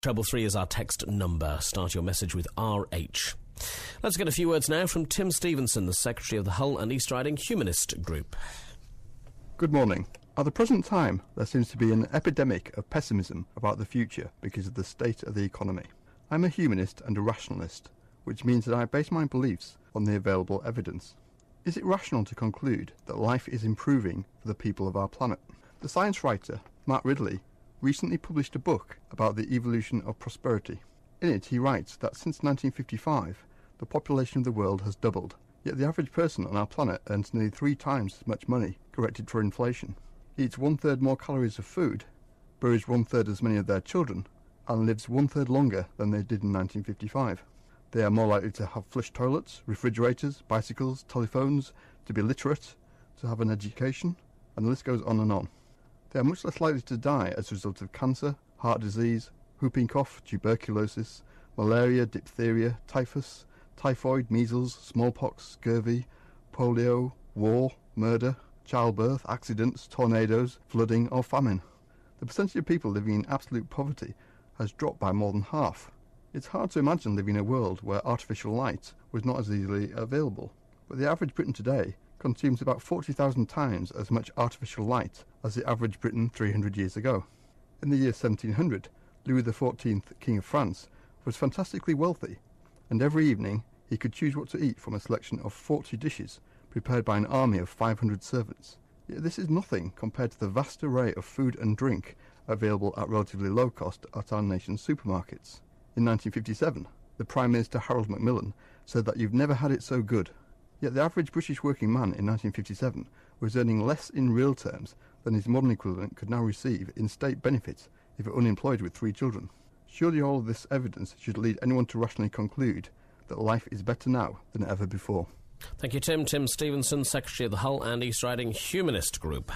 333 is our text number. Start your message with RH. Let's get a few words now from Tim Stevenson, the Secretary of the Hull and East Riding Humanist Group. Good morning. At the present time, there seems to be an epidemic of pessimism about the future because of the state of the economy. I'm a humanist and a rationalist, which means that I base my beliefs on the available evidence. Is it rational to conclude that life is improving for the people of our planet? The science writer, Mark Ridley, recently published a book about the evolution of prosperity. In it, he writes that since 1955, the population of the world has doubled, yet the average person on our planet earns nearly 3 times as much money, corrected for inflation. He eats 1/3 more calories of food, buries 1/3 as many of their children, and lives 1/3 longer than they did in 1955. They are more likely to have flush toilets, refrigerators, bicycles, telephones, to be literate, to have an education, and the list goes on and on. They are much less likely to die as a result of cancer, heart disease, whooping cough, tuberculosis, malaria, diphtheria, typhus, typhoid, measles, smallpox, scurvy, polio, war, murder, childbirth, accidents, tornadoes, flooding or famine. The percentage of people living in absolute poverty has dropped by more than half. It's hard to imagine living in a world where artificial light was not as easily available, but the average Briton today consumes about 40,000 times as much artificial light as the average Briton 300 years ago. In the year 1700, Louis XIV, King of France, was fantastically wealthy, and every evening he could choose what to eat from a selection of 40 dishes prepared by an army of 500 servants. Yet this is nothing compared to the vast array of food and drink available at relatively low cost at our nation's supermarkets. In 1957, the Prime Minister Harold Macmillan said that you've never had it so good. Yet the average British working man in 1957 was earning less in real terms than his modern equivalent could now receive in state benefits if unemployed with 3 children. Surely all of this evidence should lead anyone to rationally conclude that life is better now than ever before. Thank you, Tim. Tim Stevenson, Secretary of the Hull and East Riding Humanist Group.